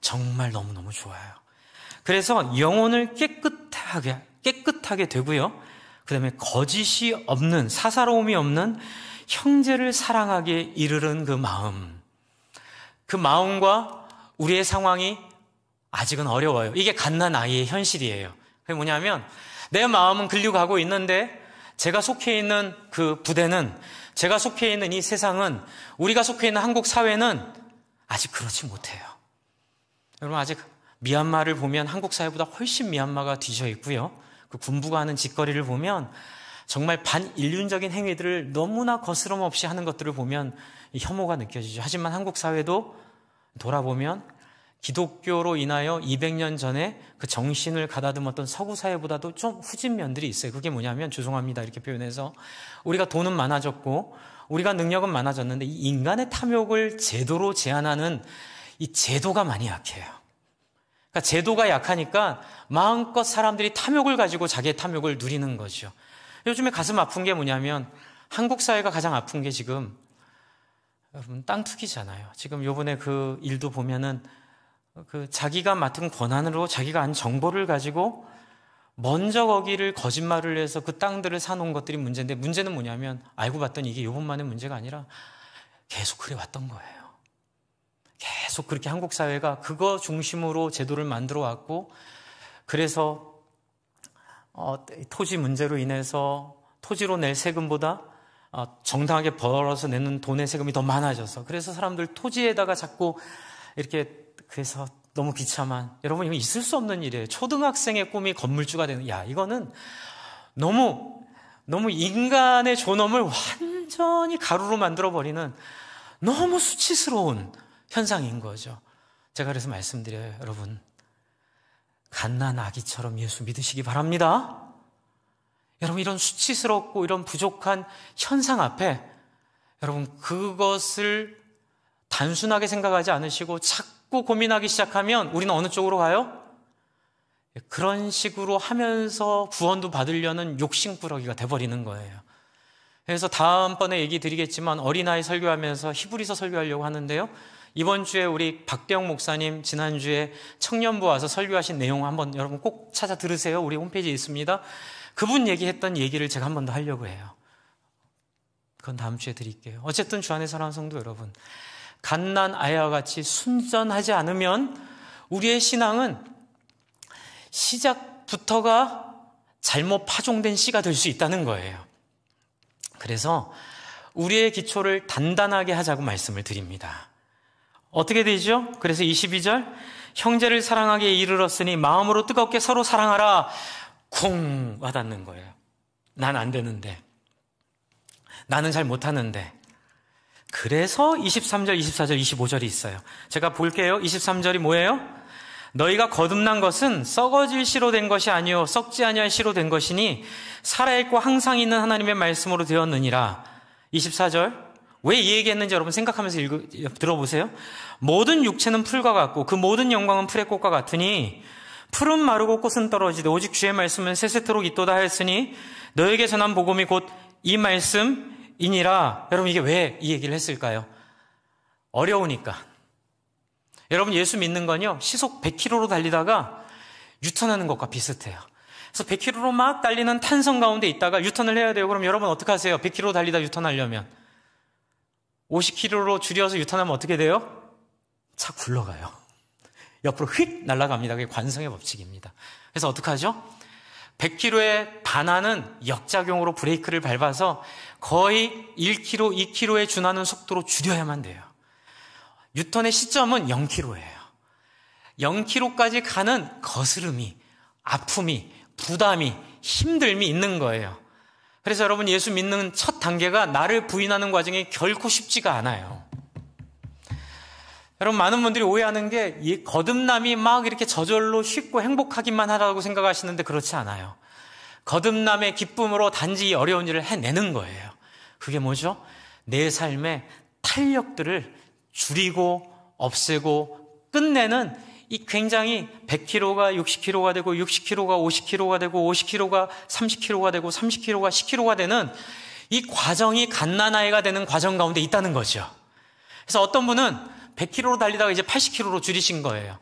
정말 너무너무 좋아요. 그래서 영혼을 깨끗하게 되고요. 그 다음에 거짓이 없는, 사사로움이 없는 형제를 사랑하게 이르는 그 마음과 우리의 상황이 아직은 어려워요. 이게 갓난 아이의 현실이에요. 그게 뭐냐면 내 마음은 끌려가고 있는데 제가 속해 있는 그 부대는, 제가 속해 있는 이 세상은, 우리가 속해 있는 한국 사회는 아직 그렇지 못해요. 여러분, 아직 미얀마를 보면 한국 사회보다 훨씬 미얀마가 뒤져 있고요. 그 군부가 하는 짓거리를 보면 정말 반인륜적인 행위들을 너무나 거스름 없이 하는 것들을 보면 혐오가 느껴지죠. 하지만 한국 사회도 돌아보면 기독교로 인하여 200년 전에 그 정신을 가다듬었던 서구 사회보다도 좀 후진 면들이 있어요. 그게 뭐냐면, 죄송합니다 이렇게 표현해서, 우리가 돈은 많아졌고 우리가 능력은 많아졌는데 이 인간의 탐욕을 제도로 제한하는 이 제도가 많이 약해요. 그러니까 제도가 약하니까 마음껏 사람들이 탐욕을 가지고 자기의 탐욕을 누리는 거죠. 요즘에 가슴 아픈 게 뭐냐면, 한국 사회가 가장 아픈 게 지금 여러분 땅 투기잖아요. 지금 요번에 그 일도 보면은 그 자기가 맡은 권한으로 자기가 안 정보를 가지고 먼저 거기를 거짓말을 해서 그 땅들을 사놓은 것들이 문제인데, 문제는 뭐냐면 알고 봤더니 이게 요번만의 문제가 아니라 계속 그래 왔던 거예요. 계속 그렇게 한국 사회가 그거 중심으로 제도를 만들어 왔고, 그래서 토지 문제로 인해서 토지로 낼 세금보다 정당하게 벌어서 내는 돈의 세금이 더 많아져서, 그래서 사람들 토지에다가 자꾸 이렇게, 그래서 너무 비참한, 여러분 이거 있을 수 없는 일이에요. 초등학생의 꿈이 건물주가 되는, 이거는 너무 인간의 존엄을 완전히 가루로 만들어버리는 너무 수치스러운 현상인 거죠. 제가 그래서 말씀드려요. 여러분, 갓난 아기처럼 예수 믿으시기 바랍니다. 여러분, 이런 수치스럽고 이런 부족한 현상 앞에 여러분 그것을 단순하게 생각하지 않으시고 자꾸 고민하기 시작하면 우리는 어느 쪽으로 가요? 그런 식으로 하면서 구원도 받으려는 욕심꾸러기가 돼버리는 거예요. 그래서 다음번에 얘기 드리겠지만 어린아이 설교하면서 히브리서 설교하려고 하는데요. 이번 주에 우리 박대영 목사님 지난주에 청년부 와서 설교하신 내용 한번 여러분 꼭 찾아 들으세요. 우리 홈페이지에 있습니다. 그분 얘기했던 얘기를 제가 한 번 더 하려고 해요. 그건 다음 주에 드릴게요. 어쨌든 주 안에 사랑하는 성도 여러분, 갓난 아이와 같이 순전하지 않으면 우리의 신앙은 시작부터가 잘못 파종된 씨가 될 수 있다는 거예요. 그래서 우리의 기초를 단단하게 하자고 말씀을 드립니다. 어떻게 되죠? 그래서 22절, 형제를 사랑하기에 이르렀으니 마음으로 뜨겁게 서로 사랑하라. 쿵 와닿는 거예요. 난 안 되는데, 나는 잘 못하는데. 그래서 23절, 24절, 25절이 있어요. 제가 볼게요. 23절이 뭐예요? 너희가 거듭난 것은 썩어질 씨로 된 것이 아니요 썩지 아니할 씨로 된 것이니 살아있고 항상 있는 하나님의 말씀으로 되었느니라. 24절, 왜 이 얘기했는지 여러분 생각하면서 들어보세요. 모든 육체는 풀과 같고 그 모든 영광은 풀의 꽃과 같으니 풀은 마르고 꽃은 떨어지되 오직 주의 말씀은 세세토록 있도다 하였으니 너에게 전한 복음이 곧 이 말씀이니라. 여러분, 이게 왜 이 얘기를 했을까요? 어려우니까. 여러분, 예수 믿는 건요, 시속 100km로 달리다가 유턴하는 것과 비슷해요. 그래서 100km로 막 달리는 탄성 가운데 있다가 유턴을 해야 돼요. 그럼 여러분 어떻게 하세요? 100km 달리다 유턴하려면 50km로 줄여서 유턴하면 어떻게 돼요? 차 굴러가요. 옆으로 휙 날아갑니다. 그게 관성의 법칙입니다. 그래서 어떻게 하죠? 100km에 반하는 역작용으로 브레이크를 밟아서 거의 1km, 2km에 준하는 속도로 줄여야만 돼요. 유턴의 시점은 0km예요. 0km까지 가는 거스름이, 아픔이, 부담이, 힘듦이 있는 거예요. 그래서 여러분, 예수 믿는 첫 단계가 나를 부인하는 과정이 결코 쉽지가 않아요. 여러분, 많은 분들이 오해하는 게 이 거듭남이 막 이렇게 저절로 쉽고 행복하기만 하다고 생각하시는데 그렇지 않아요. 거듭남의 기쁨으로 단지 이 어려운 일을 해내는 거예요. 그게 뭐죠? 내 삶의 탄력들을 줄이고 없애고 끝내는 이 굉장히 100kg가 60kg가 되고 60kg가 50kg가 되고 50kg가 30kg가 되고 30kg가 10kg가 되는 이 과정이 갓난아이가 되는 과정 가운데 있다는 거죠. 그래서 어떤 분은 100kg로 달리다가 이제 80kg로 줄이신 거예요.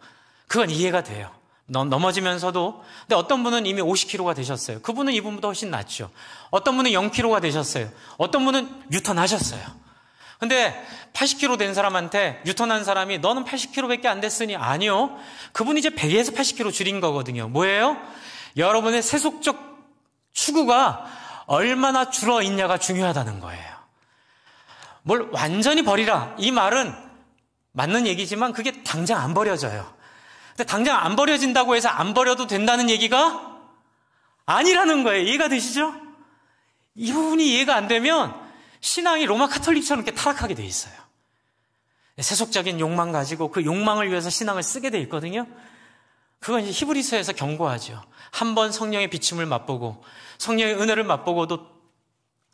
그건 이해가 돼요. 넘어지면서도. 근데 어떤 분은 이미 50kg가 되셨어요. 그분은 이분보다 훨씬 낫죠. 어떤 분은 0kg가 되셨어요. 어떤 분은 유턴하셨어요. 근데 80kg 된 사람한테 유턴한 사람이 너는 80kg밖에 안 됐으니 아니요. 그분이 이제 100에서 80kg 줄인 거거든요. 뭐예요? 여러분의 세속적 추구가 얼마나 줄어 있냐가 중요하다는 거예요. 뭘 완전히 버리라. 이 말은 맞는 얘기지만 그게 당장 안 버려져요. 근데 당장 안 버려진다고 해서 안 버려도 된다는 얘기가 아니라는 거예요. 이해가 되시죠? 이 부분이 이해가 안 되면 신앙이 로마 카톨릭처럼 이렇게 타락하게 돼 있어요. 세속적인 욕망 가지고 그 욕망을 위해서 신앙을 쓰게 돼 있거든요. 그건 이제 히브리서에서 경고하죠. 한번 성령의 비침을 맛보고 성령의 은혜를 맛보고도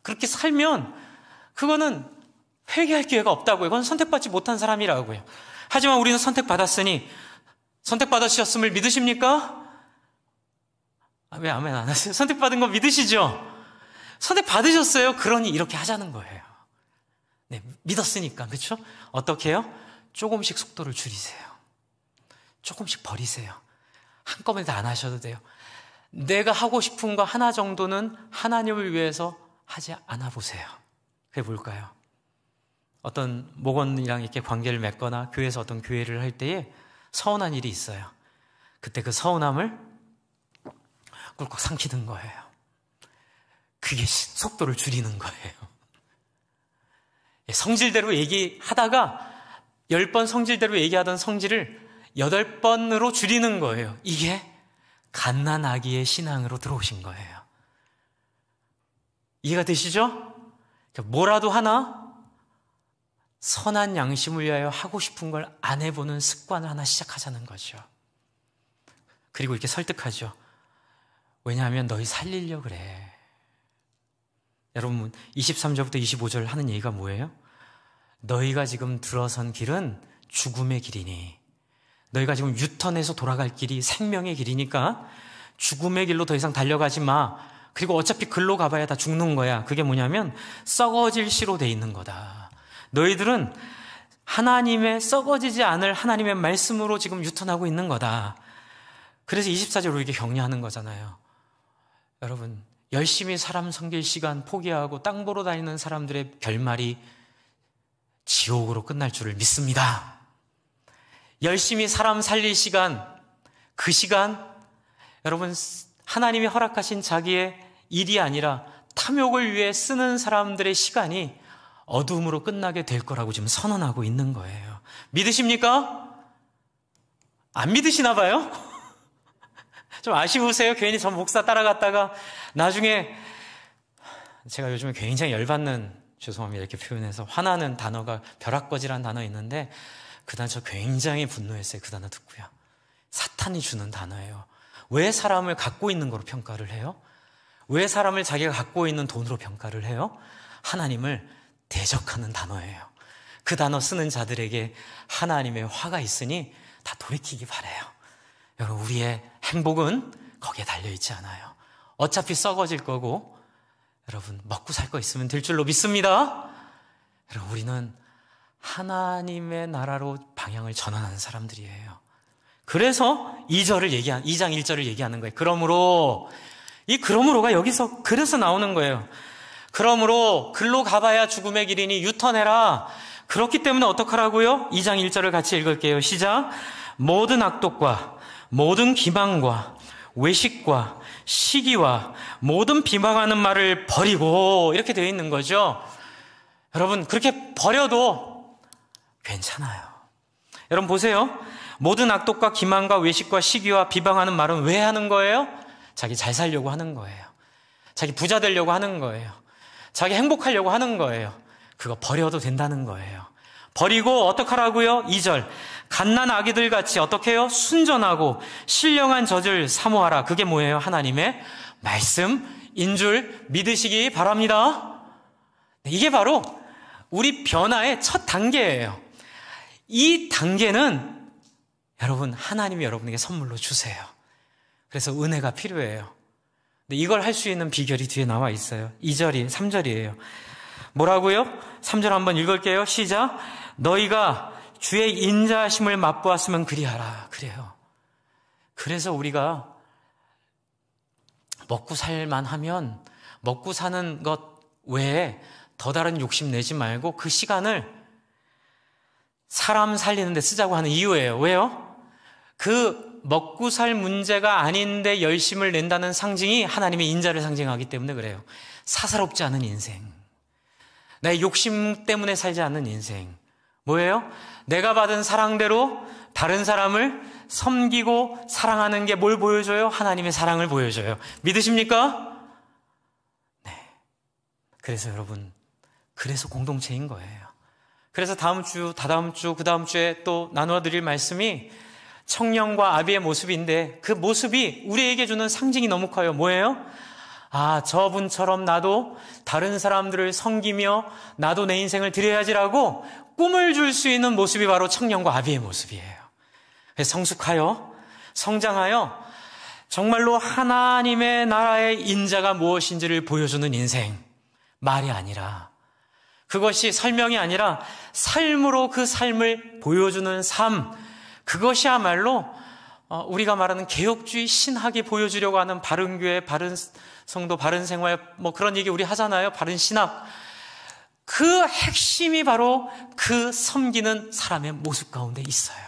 그렇게 살면 그거는 회개할 기회가 없다고요. 그건 선택받지 못한 사람이라고요. 하지만 우리는 선택받았으니 선택받으셨음을 믿으십니까? 왜 아멘 안 하세요? 선택받은 거 믿으시죠? 선택받으셨어요. 그러니 이렇게 하자는 거예요. 네, 믿었으니까. 그렇죠? 어떻게 해요? 조금씩 속도를 줄이세요. 조금씩 버리세요. 한꺼번에 다 안 하셔도 돼요. 내가 하고 싶은 거 하나 정도는 하나님을 위해서 하지 않아 보세요. 그게 뭘까요? 어떤 목원이랑 이렇게 관계를 맺거나 교회에서 어떤 교회를 할 때에 서운한 일이 있어요. 그때 그 서운함을 꿀꺽 삼키는 거예요. 그게 속도를 줄이는 거예요. 성질대로 얘기하다가 10번 성질대로 얘기하던 성질을 8번으로 줄이는 거예요. 이게 갓난아기의 신앙으로 들어오신 거예요. 이해가 되시죠? 뭐라도 하나 선한 양심을 위하여 하고 싶은 걸 안 해보는 습관을 하나 시작하자는 거죠. 그리고 이렇게 설득하죠. 왜냐하면 너희 살리려고 그래. 여러분 23절부터 25절 하는 얘기가 뭐예요? 너희가 지금 들어선 길은 죽음의 길이니 너희가 지금 유턴해서 돌아갈 길이 생명의 길이니까 죽음의 길로 더 이상 달려가지 마. 그리고 어차피 글로 가봐야 다 죽는 거야. 그게 뭐냐면 썩어질 씨로 돼 있는 거다. 너희들은 하나님의 썩어지지 않을 하나님의 말씀으로 지금 유턴하고 있는 거다. 그래서 24절로 이렇게 격려하는 거잖아요. 여러분 열심히 사람 섬길 시간 포기하고 땅 보러 다니는 사람들의 결말이 지옥으로 끝날 줄을 믿습니다. 열심히 사람 살릴 시간, 그 시간 여러분 하나님이 허락하신 자기의 일이 아니라 탐욕을 위해 쓰는 사람들의 시간이 어둠으로 끝나게 될 거라고 지금 선언하고 있는 거예요. 믿으십니까? 안 믿으시나 봐요? 좀 아쉬우세요? 괜히 전 목사 따라갔다가 나중에 제가 요즘에 굉장히 열받는, 죄송합니다 이렇게 표현해서 화나는 단어가 벼락거지라는 단어 있는데 그 단어 저 굉장히 분노했어요. 그 단어 듣고요. 사탄이 주는 단어예요. 왜 사람을 갖고 있는 거로 평가를 해요? 왜 사람을 자기가 갖고 있는 돈으로 평가를 해요? 하나님을 대적하는 단어예요. 그 단어 쓰는 자들에게 하나님의 화가 있으니 다 돌이키기 바라요. 여러분 우리의 행복은 거기에 달려있지 않아요. 어차피 썩어질 거고 여러분 먹고 살 거 있으면 될 줄로 믿습니다. 여러분 우리는 하나님의 나라로 방향을 전환하는 사람들이에요. 그래서 2장 1절을 얘기하는 거예요. 그러므로 이 그러므로가 여기서 그래서 나오는 거예요. 그러므로 글로 가봐야 죽음의 길이니 유턴해라. 그렇기 때문에 어떡하라고요? 2장 1절을 같이 읽을게요. 시작. 모든 악독과 모든 기망과 외식과 시기와 모든 비방하는 말을 버리고 이렇게 되어 있는 거죠. 여러분 그렇게 버려도 괜찮아요. 여러분 보세요. 모든 악독과 기망과 외식과 시기와 비방하는 말은 왜 하는 거예요? 자기 잘 살려고 하는 거예요. 자기 부자 되려고 하는 거예요. 자기 행복하려고 하는 거예요. 그거 버려도 된다는 거예요. 버리고 어떡하라고요? 2절. 갓난 아기들 같이 어떻게 해요? 순전하고 신령한 젖을 사모하라. 그게 뭐예요? 하나님의 말씀인 줄 믿으시기 바랍니다. 이게 바로 우리 변화의 첫 단계예요. 이 단계는 여러분, 하나님이 여러분에게 선물로 주세요. 그래서 은혜가 필요해요. 근데 이걸 할 수 있는 비결이 뒤에 나와 있어요. 3절이에요. 뭐라고요? 3절 한번 읽을게요. 시작. 너희가 주의 인자하심을 맛보았으면 그리하라. 그래요. 그래서 우리가 먹고 살만 하면 먹고 사는 것 외에 더 다른 욕심 내지 말고 그 시간을 사람 살리는 데 쓰자고 하는 이유예요. 왜요? 그 먹고 살 문제가 아닌데 열심을 낸다는 상징이 하나님의 인자를 상징하기 때문에 그래요. 사사롭지 않은 인생, 나의 욕심 때문에 살지 않는 인생. 뭐예요? 내가 받은 사랑대로 다른 사람을 섬기고 사랑하는 게 뭘 보여줘요? 하나님의 사랑을 보여줘요. 믿으십니까? 네. 그래서 여러분, 그래서 공동체인 거예요. 그래서 다음 주, 다다음 주, 그 다음 주에 또 나누어 드릴 말씀이 청년과 아비의 모습인데, 그 모습이 우리에게 주는 상징이 너무 커요. 뭐예요? 아, 저분처럼 나도 다른 사람들을 섬기며 나도 내 인생을 드려야지라고 꿈을 줄 수 있는 모습이 바로 청년과 아비의 모습이에요. 그래서 성숙하여 성장하여 정말로 하나님의 나라의 인자가 무엇인지를 보여주는 인생, 말이 아니라, 그것이 설명이 아니라 삶으로 그 삶을 보여주는 삶, 그것이야말로 우리가 말하는 개혁주의 신학이 보여주려고 하는 바른 교회, 바른 성도, 바른 생활, 뭐 그런 얘기 우리 하잖아요. 바른 신학. 그 핵심이 바로 그 섬기는 사람의 모습 가운데 있어요.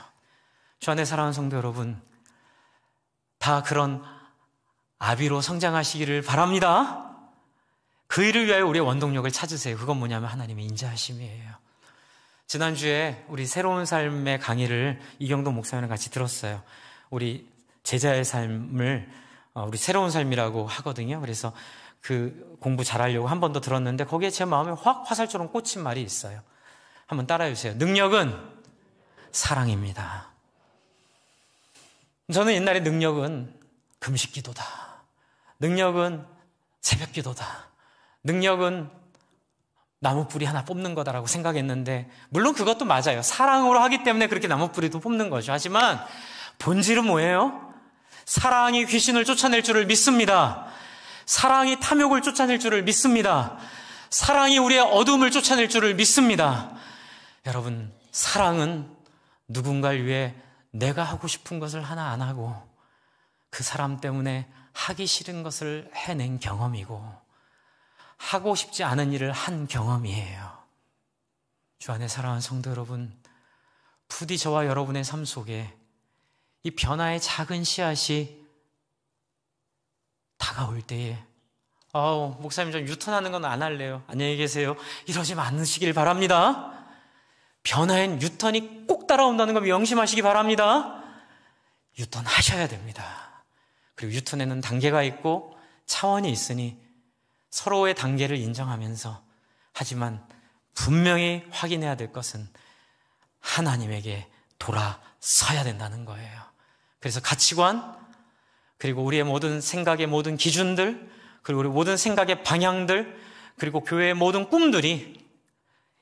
주 안에 사랑하는 성도 여러분, 다 그런 아비로 성장하시기를 바랍니다. 그 일을 위하여 우리의 원동력을 찾으세요. 그건 뭐냐면 하나님의 인자하심이에요. 지난주에 우리 새로운 삶의 강의를 이경동 목사님과 같이 들었어요. 우리 제자의 삶을 우리 새로운 삶이라고 하거든요. 그래서 그 공부 잘하려고 한 번 더 들었는데 거기에 제 마음에 확 화살처럼 꽂힌 말이 있어요. 한번 따라해 주세요. 능력은 사랑입니다. 저는 옛날에 능력은 금식 기도다, 능력은 새벽 기도다, 능력은 나무 뿌리 하나 뽑는 거다라고 생각했는데, 물론 그것도 맞아요. 사랑으로 하기 때문에 그렇게 나무 뿌리도 뽑는 거죠. 하지만 본질은 뭐예요? 사랑이 귀신을 쫓아낼 줄을 믿습니다. 사랑이 탐욕을 쫓아낼 줄을 믿습니다. 사랑이 우리의 어둠을 쫓아낼 줄을 믿습니다. 여러분, 사랑은 누군가를 위해 내가 하고 싶은 것을 하나 안 하고 그 사람 때문에 하기 싫은 것을 해낸 경험이고, 하고 싶지 않은 일을 한 경험이에요. 주 안에 사랑하는 성도 여러분, 부디 저와 여러분의 삶 속에 이 변화의 작은 씨앗이 다가올 때에 목사님 좀 유턴하는 건 안 할래요. 안녕히 계세요. 이러지 않으시길 바랍니다. 변화엔 유턴이 꼭 따라온다는 거 명심하시기 바랍니다. 유턴하셔야 됩니다. 그리고 유턴에는 단계가 있고 차원이 있으니 서로의 단계를 인정하면서, 하지만 분명히 확인해야 될 것은 하나님에게 돌아서야 된다는 거예요. 그래서 가치관, 그리고 우리의 모든 생각의 모든 기준들, 그리고 우리 모든 생각의 방향들, 그리고 교회의 모든 꿈들이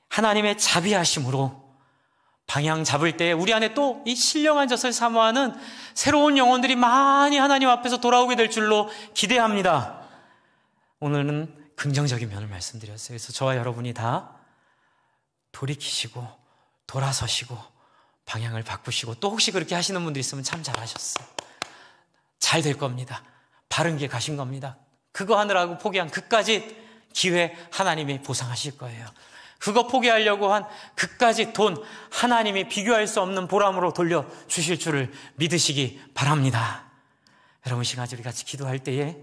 하나님의 자비하심으로 방향 잡을 때 우리 안에 또 이 신령한 젖을 사모하는 새로운 영혼들이 많이 하나님 앞에서 돌아오게 될 줄로 기대합니다. 오늘은 긍정적인 면을 말씀드렸어요. 그래서 저와 여러분이 다 돌이키시고 돌아서시고 방향을 바꾸시고, 또 혹시 그렇게 하시는 분들 있으면 참 잘하셨어요. 잘 될 겁니다. 바른 길 가신 겁니다. 그거 하느라고 포기한 그까짓 기회 하나님이 보상하실 거예요. 그거 포기하려고 한 그까짓 돈 하나님이 비교할 수 없는 보람으로 돌려주실 줄을 믿으시기 바랍니다. 여러분, 시간까지 우리 같이 기도할 때에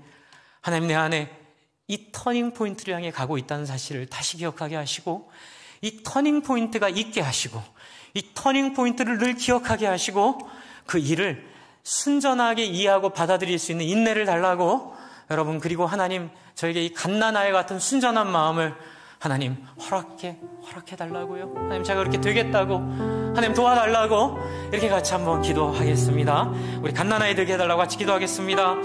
하나님, 내 안에 이 터닝 포인트를 향해 가고 있다는 사실을 다시 기억하게 하시고, 이 터닝 포인트가 있게 하시고, 이 터닝 포인트를 늘 기억하게 하시고, 그 일을 순전하게 이해하고 받아들일 수 있는 인내를 달라고, 여러분, 그리고 하나님, 저에게 이 갓난아이 같은 순전한 마음을 하나님 허락해 달라고요. 하나님, 제가 그렇게 되겠다고, 하나님 도와달라고, 이렇게 같이 한번 기도하겠습니다. 우리 갓난아이 되게 해달라고 같이 기도하겠습니다.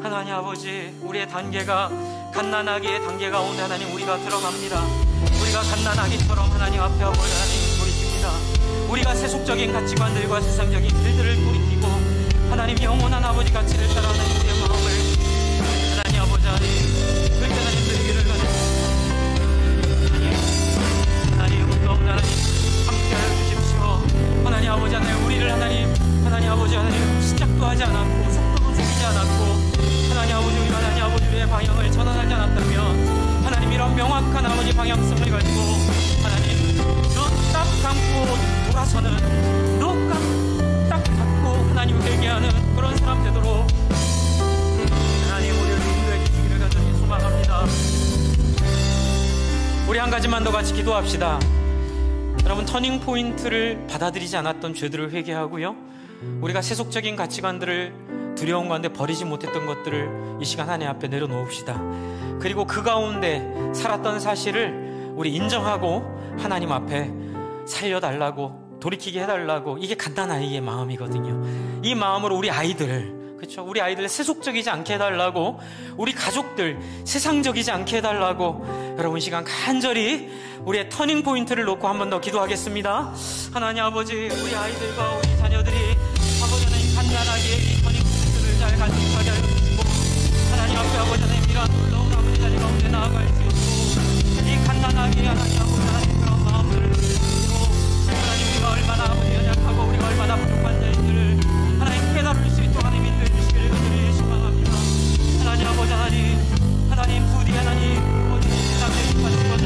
하나님 아버지, 우리의 단계가 갓난아기의 단계가 오늘 하나님 우리가 들어갑니다. 우리가 갓난아기처럼 하나님 앞에 하고 하나님 돌이킵니다. 소망합니다. 우리가 세속적인 가치관들과 세상적인 길들을 돌이키고 하나님 영원한 아버지 가치를 따라하는 우리의 마음을 하나님 아버지 하나님 그렇게 하나님 드리기를 하나님 무더운 하나님 함께하여 주십시오. 하나님 아버지 하나님 우리를 하나님 아버지 하나님 시작도 하지 않았고 속도도 죽이지 않았고 하나님 아버지 우리 하나님 아버지 우리의 방향을 전환하지 않았다면 하나님 이런 명확한 아버지 방향성을 가지고 하나님 눈 딱 감고 돌아서는 눈 딱 감고 하나님 회개하는 그런 사람 되도록 하나님 우리를 인도해 주시기를 간절히 소망합니다. 우리 한 가지만 더 같이 기도합시다. 여러분, 터닝 포인트를 받아들이지 않았던 죄들을 회개하고요, 우리가 세속적인 가치관들을 두려운 가운데 버리지 못했던 것들을 이 시간 하나님 앞에 내려놓읍시다. 그리고 그 가운데 살았던 사실을 우리 인정하고 하나님 앞에 살려달라고, 돌이키게 해달라고. 이게 갓난 아이의 마음이거든요. 이 마음으로 우리 아이들, 그렇죠? 우리 아이들 세속적이지 않게 해달라고, 우리 가족들 세상적이지 않게 해달라고. 여러분, 이 시간 간절히 우리의 터닝 포인트를 놓고 한 번 더 기도하겠습니다. 하나님 아버지, 우리 아이들과 우리 자녀들이 아버지 하나님 간단하게 이 터닝 포인트를 잘 간직하게 하여 주시고, 하나님 앞에 아버지 하나님 이러한 놀라운 아버지 자리 가운데 나아갈 수 있고, 이 간단하게 하나님 아버지 하나님 그런 마음들을 주시고, 하나님 우리가 얼마나 아버지 연약하고 우리가 얼마나 부족한 자인지를 하나님 깨달을 수 있도록 하나님 인도해 주시기를 간절히 소망합니다. 하나님 아버지 하나님 부디 하나님 세상적인 가치관을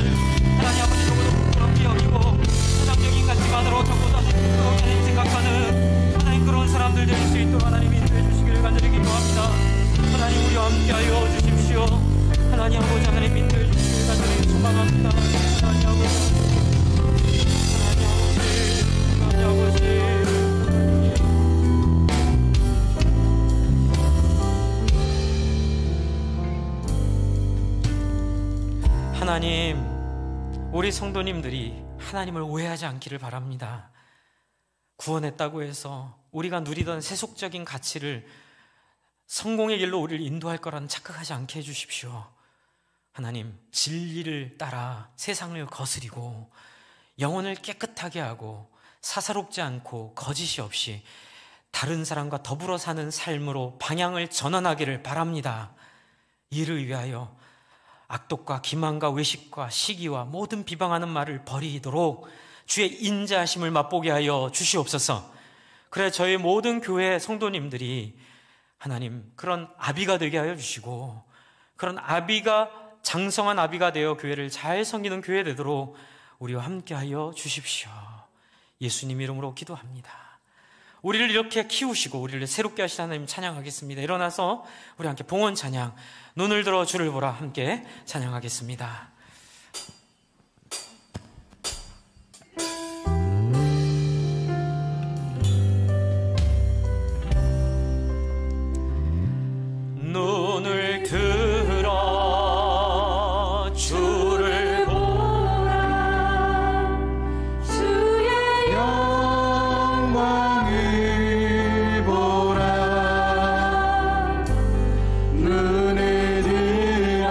하나님 아버지 조금도 부끄럽게 여기고 세상적인 가치관으로 조금도 부끄럽게 생각하는 하나님 그런 사람들 될 수 있도록 하나님 인도해 주시기를 간절히 기도합니다. 하나님 우리와 함께하여 주십시오. 하나님 아버지 하나님 인도해 주시기를 간절히 소망합니다. 하나님 아버지 하나님, 우리 성도님들이 하나님을 오해하지 않기를 바랍니다. 구원했다고 해서 우리가 누리던 세속적인 가치를 성공의 길로 우리를 인도할 거라는 착각하지 않게 해주십시오. 하나님, 진리를 따라 세상을 거스리고 영혼을 깨끗하게 하고 사사롭지 않고 거짓이 없이 다른 사람과 더불어 사는 삶으로 방향을 전환하기를 바랍니다. 이를 위하여 악독과 기만과 외식과 시기와 모든 비방하는 말을 버리도록 주의 인자하심을 맛보게 하여 주시옵소서. 그래 저희 모든 교회 성도님들이 하나님 그런 아비가 되게 하여 주시고, 그런 아비가 장성한 아비가 되어 교회를 잘 섬기는 교회 되도록 우리와 함께 하여 주십시오. 예수님 이름으로 기도합니다. 우리를 이렇게 키우시고 우리를 새롭게 하신 하나님 찬양하겠습니다. 일어나서 우리 함께 봉헌 찬양, 눈을 들어 주를 보라 함께 찬양하겠습니다. 눈을 들어 주를 보라, 주의 영광을 보라. 눈을 들어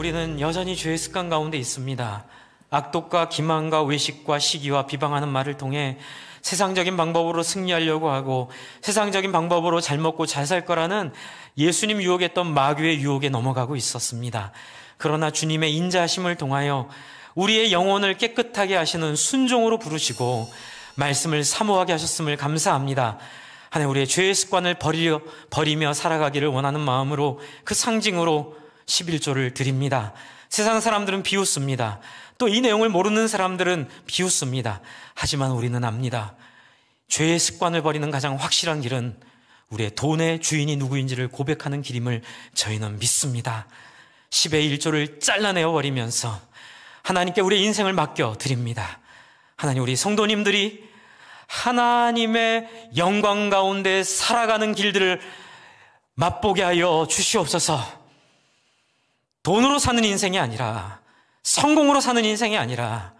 우리는 여전히 죄의 습관 가운데 있습니다. 악독과 기만과 외식과 시기와 비방하는 말을 통해 세상적인 방법으로 승리하려고 하고 세상적인 방법으로 잘 먹고 잘 살 거라는 예수님 유혹했던 마귀의 유혹에 넘어가고 있었습니다. 그러나 주님의 인자하심을 통하여 우리의 영혼을 깨끗하게 하시는 순종으로 부르시고 말씀을 사모하게 하셨음을 감사합니다. 하나님, 우리의 죄의 습관을 버리며 살아가기를 원하는 마음으로 그 상징으로 11조를 드립니다. 세상 사람들은 비웃습니다. 또 이 내용을 모르는 사람들은 비웃습니다. 하지만 우리는 압니다. 죄의 습관을 버리는 가장 확실한 길은 우리의 돈의 주인이 누구인지를 고백하는 길임을 저희는 믿습니다. 10의 1조를 잘라내어 버리면서 하나님께 우리의 인생을 맡겨 드립니다. 하나님, 우리 성도님들이 하나님의 영광 가운데 살아가는 길들을 맛보게 하여 주시옵소서. 돈으로 사는 인생이 아니라, 성공으로 사는 인생이 아니라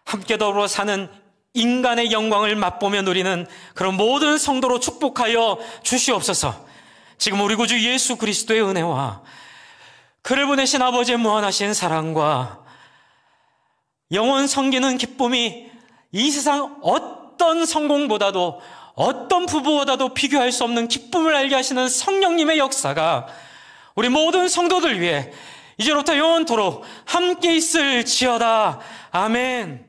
함께 더불어 사는 인간의 영광을 맛보며 누리는 그런 모든 성도로 축복하여 주시옵소서. 지금 우리 구주 예수 그리스도의 은혜와 그를 보내신 아버지의 무한하신 사랑과 영원 섬기는 기쁨이 이 세상 어떤 성공보다도 어떤 부부보다도 비교할 수 없는 기쁨을 알게 하시는 성령님의 역사가 우리 모든 성도들 위해 이제로부터 영원토록 함께 있을지어다. 아멘.